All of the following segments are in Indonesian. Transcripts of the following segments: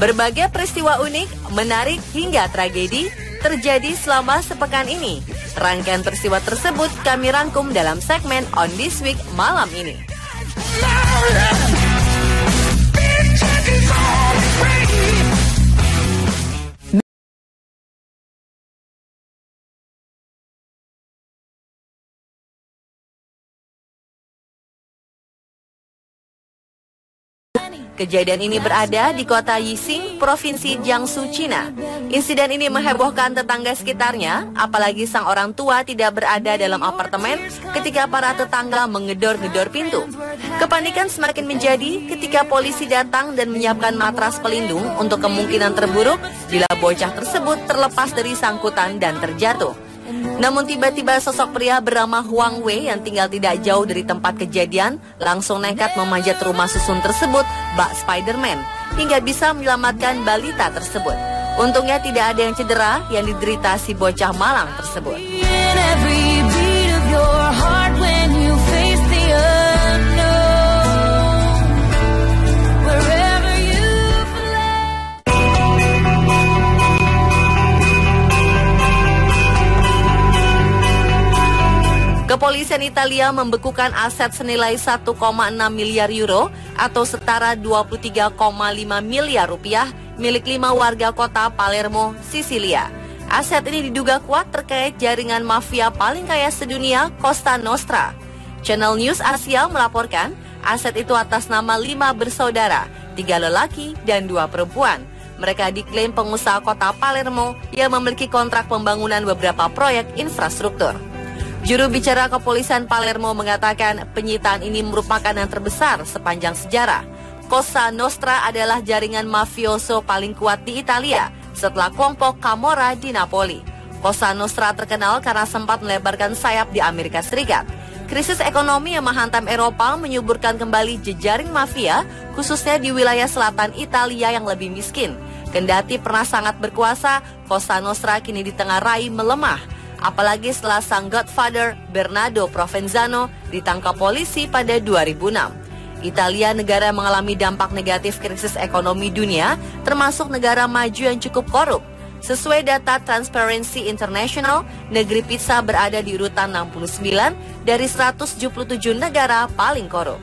Berbagai peristiwa unik, menarik hingga tragedi terjadi selama sepekan ini. Rangkaian peristiwa tersebut kami rangkum dalam segmen On This Week malam ini. Kejadian ini berada di kota Yixing, Provinsi Jiangsu, Cina. Insiden ini menghebohkan tetangga sekitarnya, apalagi sang orang tua tidak berada dalam apartemen ketika para tetangga menggedor-gedor pintu. Kepanikan semakin menjadi ketika polisi datang dan menyiapkan matras pelindung untuk kemungkinan terburuk bila bocah tersebut terlepas dari sangkutan dan terjatuh. Namun tiba-tiba sosok pria bernama Huang Wei yang tinggal tidak jauh dari tempat kejadian langsung nekat memanjat rumah susun tersebut bak Spider-Man hingga bisa menyelamatkan balita tersebut. Untungnya tidak ada yang cedera yang diderita si bocah malang tersebut. Kepolisian Italia membekukan aset senilai 1,6 miliar euro atau setara 23,5 miliar rupiah milik 5 warga kota Palermo, Sisilia. Aset ini diduga kuat terkait jaringan mafia paling kaya sedunia, Cosa Nostra. Channel News Asia melaporkan aset itu atas nama 5 bersaudara, 3 lelaki dan 2 perempuan. Mereka diklaim pengusaha kota Palermo yang memiliki kontrak pembangunan beberapa proyek infrastruktur. Juru bicara kepolisian Palermo mengatakan penyitaan ini merupakan yang terbesar sepanjang sejarah. Cosa Nostra adalah jaringan mafioso paling kuat di Italia setelah kelompok Camorra di Napoli. Cosa Nostra terkenal karena sempat melebarkan sayap di Amerika Serikat. Krisis ekonomi yang menghantam Eropa menyuburkan kembali jejaring mafia, khususnya di wilayah selatan Italia yang lebih miskin. Kendati pernah sangat berkuasa, Cosa Nostra kini ditengarai melemah. Apalagi setelah sang godfather Bernardo Provenzano ditangkap polisi pada 2006. Italia negara yang mengalami dampak negatif krisis ekonomi dunia, termasuk negara maju yang cukup korup. Sesuai data Transparency International, negeri pizza berada di urutan 69 dari 177 negara paling korup.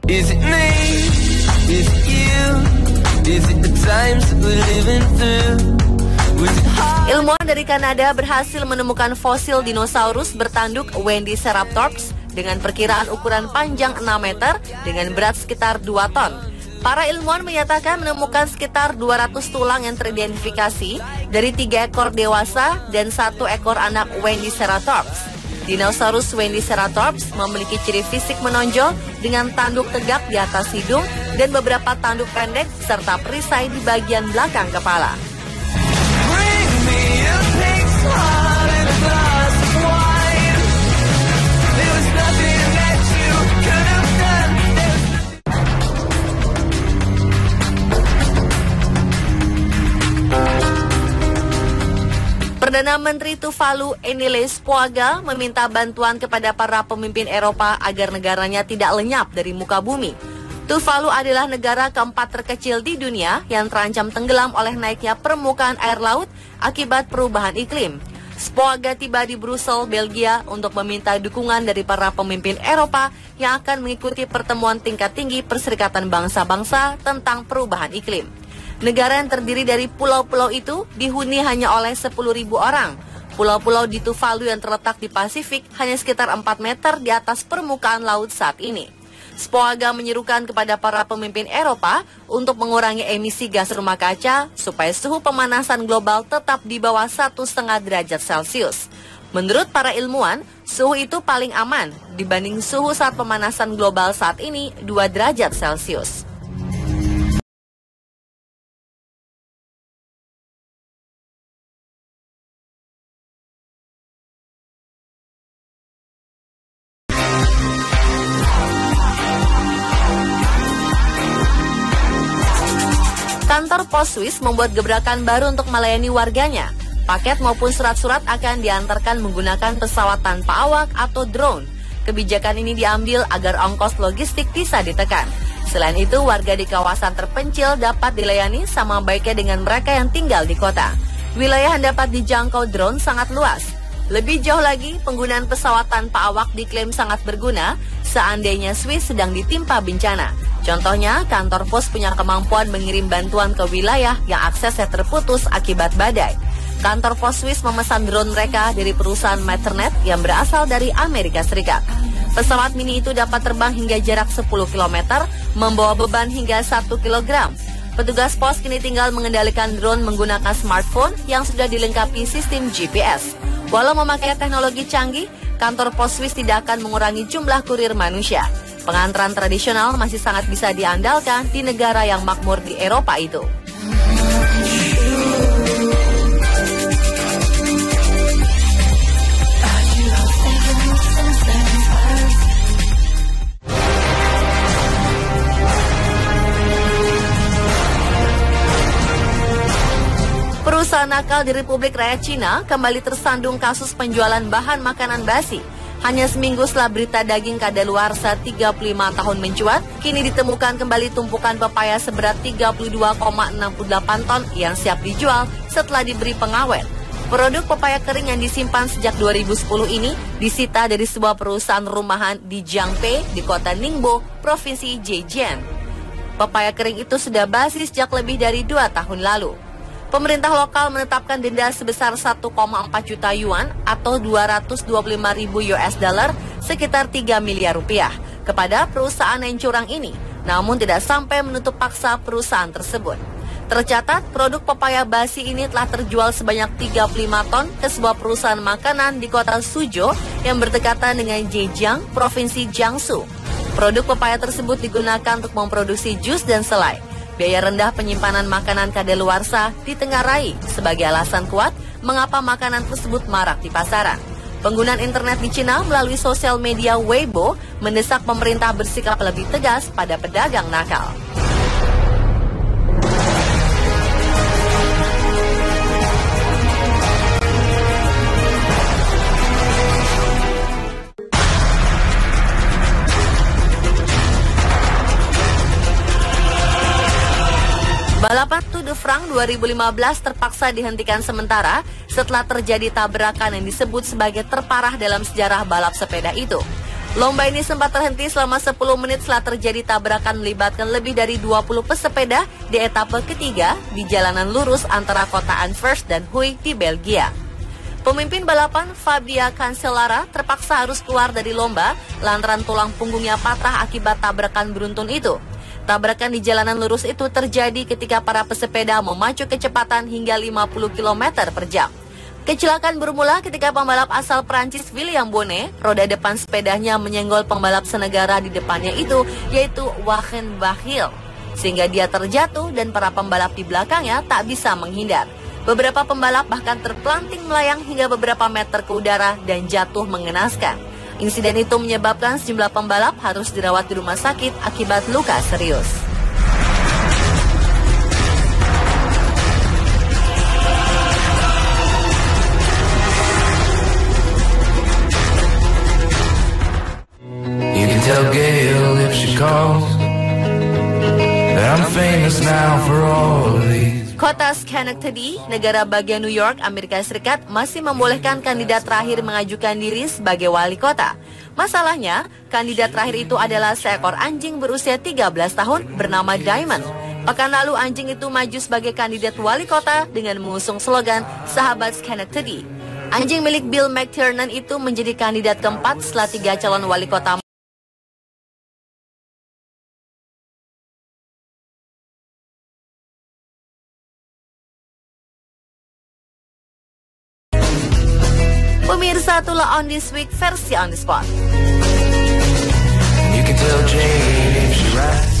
Is it me? Is it you? Is it the times that we're living through? Ilmuwan dari Kanada berhasil menemukan fosil dinosaurus bertanduk Wendiceratops dengan perkiraan ukuran panjang 6 meter dengan berat sekitar 2 ton. Para ilmuwan menyatakan menemukan sekitar 200 tulang yang teridentifikasi dari 3 ekor dewasa dan 1 ekor anak Wendiceratops. Dinosaurus Wendiceratops memiliki ciri fisik menonjol dengan tanduk tegak di atas hidung dan beberapa tanduk pendek serta perisai di bagian belakang kepala. Perdana Menteri Tuvalu Enile Spuaga meminta bantuan kepada para pemimpin Eropa agar negaranya tidak lenyap dari muka bumi. Tuvalu adalah negara keempat terkecil di dunia yang terancam tenggelam oleh naiknya permukaan air laut akibat perubahan iklim. Spuaga tiba di Brussel, Belgia untuk meminta dukungan dari para pemimpin Eropa yang akan mengikuti pertemuan tingkat tinggi Perserikatan Bangsa-Bangsa tentang perubahan iklim. Negara yang terdiri dari pulau-pulau itu dihuni hanya oleh 10.000 orang. Pulau-pulau di Tuvalu yang terletak di Pasifik hanya sekitar 4 meter di atas permukaan laut saat ini. Spuaga menyerukan kepada para pemimpin Eropa untuk mengurangi emisi gas rumah kaca supaya suhu pemanasan global tetap di bawah 1,5 derajat Celcius. Menurut para ilmuwan, suhu itu paling aman dibanding suhu saat pemanasan global saat ini 2 derajat Celcius. Kantor Pos Swiss membuat gebrakan baru untuk melayani warganya. Paket maupun surat-surat akan diantarkan menggunakan pesawat tanpa awak atau drone. Kebijakan ini diambil agar ongkos logistik bisa ditekan. Selain itu, warga di kawasan terpencil dapat dilayani sama baiknya dengan mereka yang tinggal di kota. Wilayah yang dapat dijangkau drone sangat luas. Lebih jauh lagi, penggunaan pesawat tanpa awak diklaim sangat berguna seandainya Swiss sedang ditimpa bencana. Contohnya, kantor pos punya kemampuan mengirim bantuan ke wilayah yang aksesnya terputus akibat badai. Kantor pos Swiss memesan drone mereka dari perusahaan Meternet yang berasal dari Amerika Serikat. Pesawat mini itu dapat terbang hingga jarak 10 km, membawa beban hingga 1 kg. Petugas pos kini tinggal mengendalikan drone menggunakan smartphone yang sudah dilengkapi sistem GPS. Walau memakai teknologi canggih, kantor pos Swiss tidak akan mengurangi jumlah kurir manusia. Pengantaran tradisional masih sangat bisa diandalkan di negara yang makmur di Eropa itu. Perusahaan nakal di Republik Rakyat Cina kembali tersandung kasus penjualan bahan makanan basi. Hanya seminggu setelah berita daging kadaluarsa 35 tahun mencuat, kini ditemukan kembali tumpukan pepaya seberat 32,68 ton yang siap dijual setelah diberi pengawet. Produk pepaya kering yang disimpan sejak 2010 ini disita dari sebuah perusahaan rumahan di Jiangpe di kota Ningbo, Provinsi Zhejiang. Pepaya kering itu sudah basi sejak lebih dari 2 tahun lalu. Pemerintah lokal menetapkan denda sebesar 1,4 juta yuan atau 225.000 US dollar sekitar 3 miliar rupiah kepada perusahaan yang curang ini, namun tidak sampai menutup paksa perusahaan tersebut. Tercatat, produk pepaya basi ini telah terjual sebanyak 35 ton ke sebuah perusahaan makanan di kota Suzhou yang berdekatan dengan Zhejiang, Provinsi Jiangsu. Produk pepaya tersebut digunakan untuk memproduksi jus dan selai. Biaya rendah penyimpanan makanan kadaluarsa ditengarai sebagai alasan kuat mengapa makanan tersebut marak di pasaran. Penggunaan internet di Cina melalui sosial media Weibo mendesak pemerintah bersikap lebih tegas pada pedagang nakal. Balapan Tour de France 2015 terpaksa dihentikan sementara setelah terjadi tabrakan yang disebut sebagai terparah dalam sejarah balap sepeda itu. Lomba ini sempat terhenti selama 10 menit setelah terjadi tabrakan melibatkan lebih dari 20 pesepeda di etape ketiga di jalanan lurus antara kota Anvers dan Huy di Belgia. Pemimpin balapan Fabio Cancellara terpaksa harus keluar dari lomba lantaran tulang punggungnya patah akibat tabrakan beruntun itu. Tabrakan di jalanan lurus itu terjadi ketika para pesepeda memacu kecepatan hingga 50 km per jam. Kecelakaan bermula ketika pembalap asal Prancis William Bonnet, roda depan sepedanya menyenggol pembalap senegara di depannya itu, yaitu Wagen Bahil, sehingga dia terjatuh dan para pembalap di belakangnya tak bisa menghindar. Beberapa pembalap bahkan terpelanting melayang hingga beberapa meter ke udara dan jatuh mengenaskan. Insiden itu menyebabkan sejumlah pembalap harus dirawat di rumah sakit akibat luka serius. You can tell Gail if she calls that I'm famous now for all of these. Kota Schenectady, negara bagian New York, Amerika Serikat, masih membolehkan kandidat terakhir mengajukan diri sebagai wali kota. Masalahnya, kandidat terakhir itu adalah seekor anjing berusia 13 tahun bernama Diamond. Pekan lalu anjing itu maju sebagai kandidat wali kota dengan mengusung slogan Sahabat Schenectady. Anjing milik Bill McTiernan itu menjadi kandidat keempat setelah 3 calon wali kota. Pemirsa, itulah On This Week versi On The Spot. You can tell Jane if she rides.